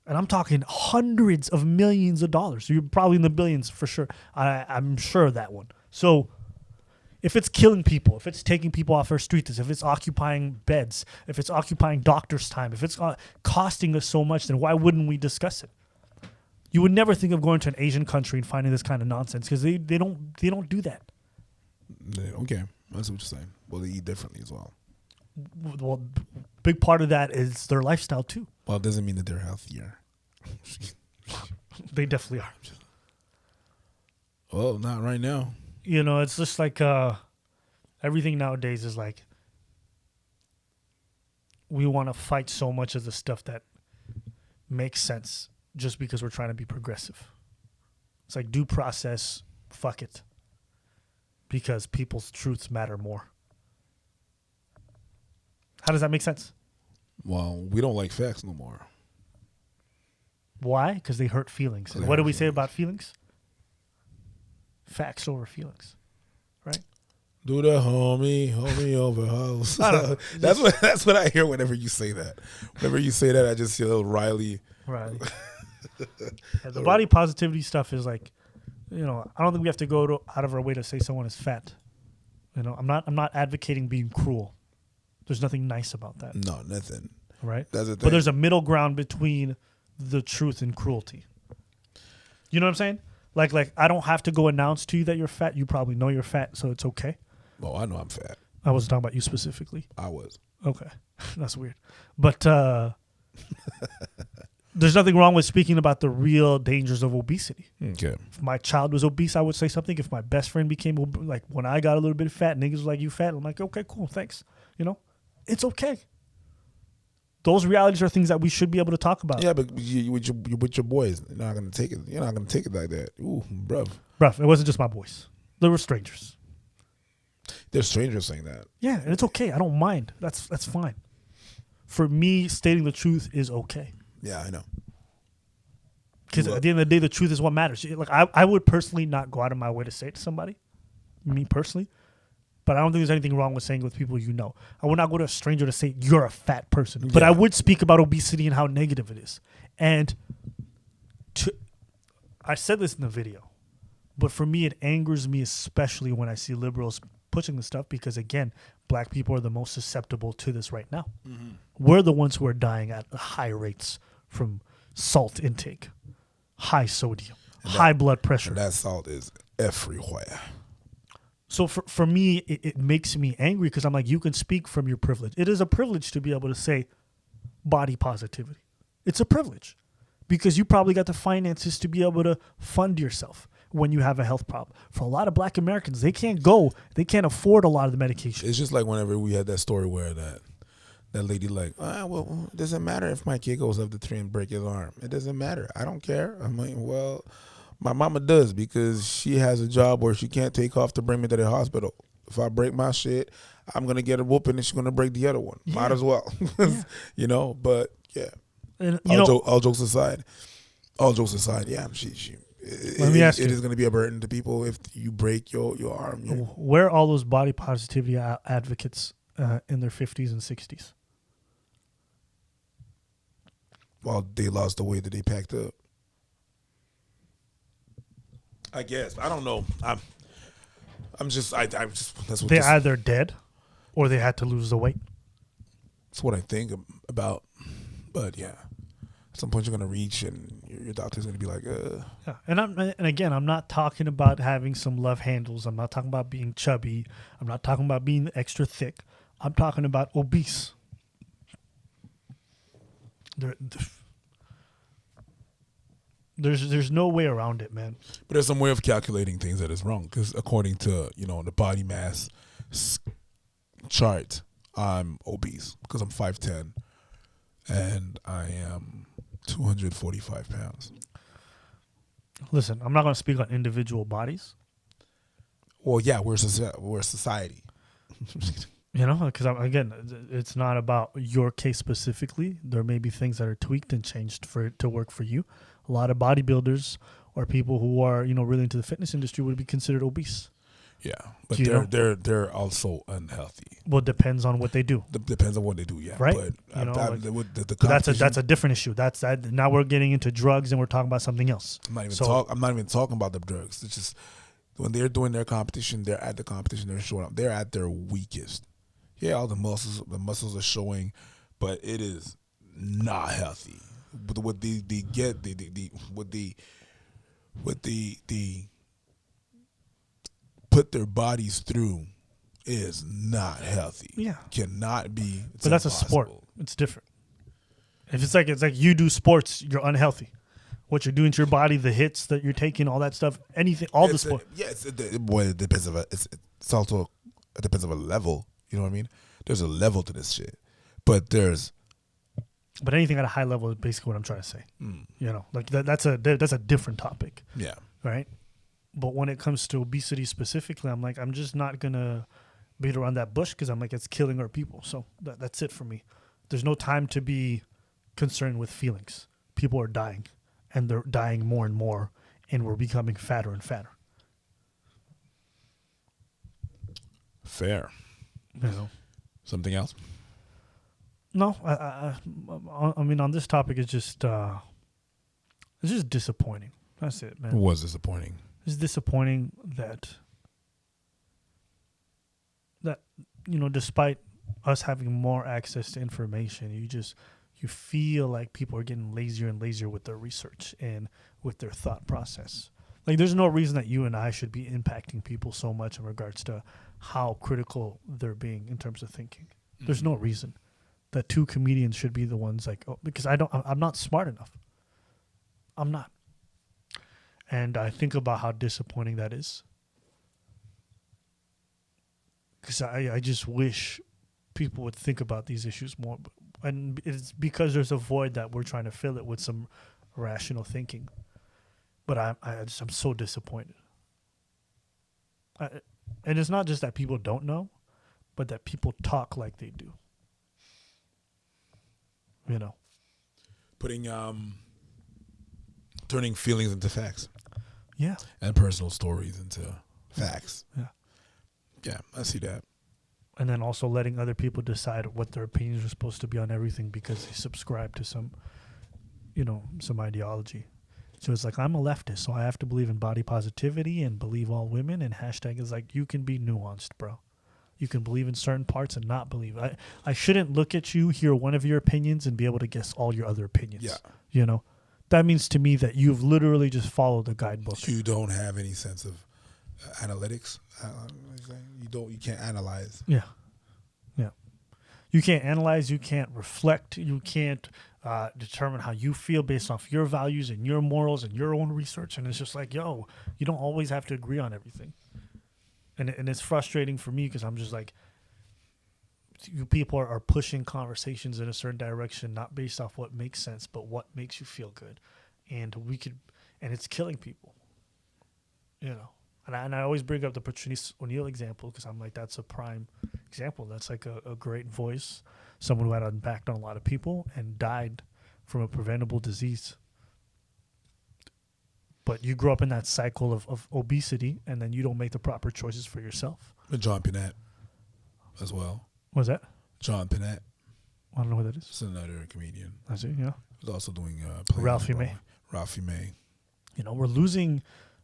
And I'm talking hundreds of millions of dollars. So you're probably in the billions for sure. I'm sure of that one. So if it's killing people, if it's taking people off our streets, if it's occupying beds, if it's occupying doctors' time, if it's costing us so much, then why wouldn't we discuss it? You would never think of going to an Asian country and finding this kind of nonsense because they don't do that. Okay, that's what you're saying. Well, they eat differently as well. Well, big part of that is their lifestyle too. Well, it doesn't mean that they're healthier. They definitely are. Well, not right now. You know, it's just like everything nowadays is like we want to fight so much of the stuff that makes sense just because we're trying to be progressive. It's like due process, fuck it. Because people's truths matter more. How does that make sense? Well, we don't like facts no more. Why? Because they hurt feelings. And what do we say about feelings? Facts over feelings, right? Do the homie over house. That's what I hear whenever you say that. Whenever you say that, I just see a little Riley. Right. Yeah, the body positivity stuff is like, you know, I don't think we have to go out of our way to say someone is fat. You know, I'm not advocating being cruel. There's nothing nice about that. No, nothing. Right? That's the thing. But there's a middle ground between the truth and cruelty. You know what I'm saying? Like I don't have to go announce to you that you're fat. You probably know you're fat, so it's okay. Well, I know I'm fat. I wasn't talking about you specifically. I was. Okay. That's weird. But there's nothing wrong with speaking about the real dangers of obesity. Okay. If my child was obese, I would say something. If my best friend became like when I got a little bit fat, niggas was like, you fat. I'm like, okay, cool, thanks. You know, it's okay. Those realities are things that we should be able to talk about. Yeah, but you with your boys, you're not gonna take it. You're not gonna take it like that. Ooh, bruv. It wasn't just my boys. There were strangers. There's strangers saying that. Yeah, and it's okay. I don't mind. That's fine. For me, stating the truth is okay. Yeah, I know. Because at the end of the day, the truth is what matters. Like I would personally not go out of my way to say it to somebody, me personally. But I don't think there's anything wrong with saying it with people you know. I would not go to a stranger to say you're a fat person. But yeah. I would speak about obesity and how negative it is. And I said this in the video, but for me, it angers me especially when I see liberals pushing this stuff because, again, black people are the most susceptible to this right now. Mm-hmm. We're the ones who are dying at high rates from salt intake, high sodium, high blood pressure. And that salt is everywhere. So for me, it makes me angry because I'm like, you can speak from your privilege. It is a privilege to be able to say body positivity. It's a privilege because you probably got the finances to be able to fund yourself when you have a health problem. For a lot of black Americans, they can't afford a lot of the medication. It's just like whenever we had that story where that lady like, well, it doesn't matter if my kid goes up the tree and break his arm. It doesn't matter. I don't care. I'm like, well, my mama does because she has a job where she can't take off to bring me to the hospital. If I break my shit, I'm going to get a whooping and she's going to break the other one. Yeah. Might as well. Yeah. You know, but yeah. And, all jokes aside, yeah, it is going to be a burden to people if you break your arm. Yeah. Where are all those body positivity advocates in their 50s and 60s? Well, they lost the weight that they packed up. I guess. I don't know. I'm just that's what they're either dead or they had to lose the weight. That's what I think about. But yeah, at some point you're gonna reach and your doctor's gonna be like, Yeah. And again, I'm not talking about having some love handles. I'm not talking about being chubby. I'm not talking about being extra thick. I'm talking about obese. There's no way around it, man. But there's some way of calculating things that is wrong because according to the body mass chart, I'm obese because I'm 5'10", and I am 245 pounds. Listen, I'm not going to speak on individual bodies. Well, yeah, we're a society. You know, because again, it's not about your case specifically. There may be things that are tweaked and changed for it to work for you. A lot of bodybuilders or people who are, you know, really into the fitness industry would be considered obese. Yeah, but You know? they're also unhealthy. Well, it depends on what they do. Depends on what they do. Yeah, Right. But You know, the But that's a different issue. That now we're getting into drugs and we're talking about something else. I'm not even talking about the drugs. It's just when they're doing their competition, they're at the competition. They're showing up. They're at their weakest. Yeah, all the muscles are showing, but it is not healthy. What the put their bodies through is not healthy. Yeah. Cannot be. But that's a sport. It's different. If it's like you do sports, you're unhealthy. What you're doing to your body, the hits that you're taking, all that stuff, anything, the sport. It depends on it's also it depends on a level. You know what I mean? There's a level to this shit, but anything at a high level is basically what I'm trying to say. You know, like that's a different topic. Yeah. Right. But when it comes to obesity specifically, I'm just not gonna beat around that bush because I'm like, it's killing our people. So that's it for me. There's no time to be concerned with feelings. People are dying, and they're dying more and more, and we're becoming fatter and fatter. Fair. You know. Something else? No, I mean, on this topic, it's just disappointing. That's it, man. It was disappointing. It's disappointing that you know, despite us having more access to information, you feel like people are getting lazier and lazier with their research and with their thought process. Like, there's no reason that you and I should be impacting people so much in regards to how critical they're being in terms of thinking. There's no reason that two comedians should be the ones because I'm not smart enough. I'm not. And I think about how disappointing that is. Because I just wish people would think about these issues more. And it's because there's a void that we're trying to fill it with some rational thinking. But I'm so disappointed. And it's not just that people don't know, but that people talk like they do. You know. Turning feelings into facts. Yeah. And personal stories into facts. Yeah. Yeah, I see that. And then also letting other people decide what their opinions are supposed to be on everything because they subscribe to some ideology. So it's like, I'm a leftist, so I have to believe in body positivity and believe all women, and hashtag is like, you can be nuanced, bro. You can believe in certain parts and not believe. I shouldn't look at you, hear one of your opinions, and be able to guess all your other opinions. Yeah. You know? That means to me that you've literally just followed the guidebook. You don't have any sense of analytics. You can't analyze. Yeah. Yeah. You can't analyze, you can't reflect, you can't determine how you feel based off your values and your morals and your own research. And it's just like, you don't always have to agree on everything. And it's frustrating for me because I'm just like, you people are pushing conversations in a certain direction, not based off what makes sense, but what makes you feel good. And it's killing people, you know. And I always bring up the Patrice O'Neal example because I'm like, that's a prime example. That's like a great voice, someone who had an impact on a lot of people and died from a preventable disease. But you grow up in that cycle of obesity, and then you don't make the proper choices for yourself. And John Pinette as well. What was that? John Pinette. I don't know who that is. It's another comedian. I see, yeah. He's also doing Ralphie May. Ralphie May. You know, we're losing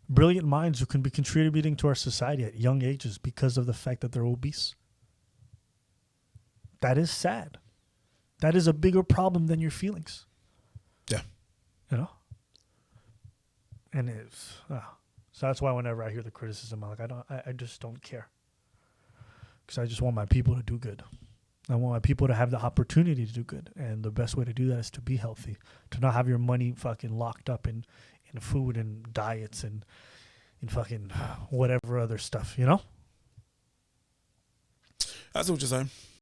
brilliant minds who can be contributing to our society at young ages because of the fact that they're obese. That is sad. That is a bigger problem than your feelings. Yeah. You know? And it's so that's why whenever I hear the criticism, I'm like, I just don't care. Because I just want my people to do good. I want my people to have the opportunity to do good. And the best way to do that is to be healthy. To not have your money fucking locked up in food and diets and in fucking whatever other stuff, you know? That's what you're saying.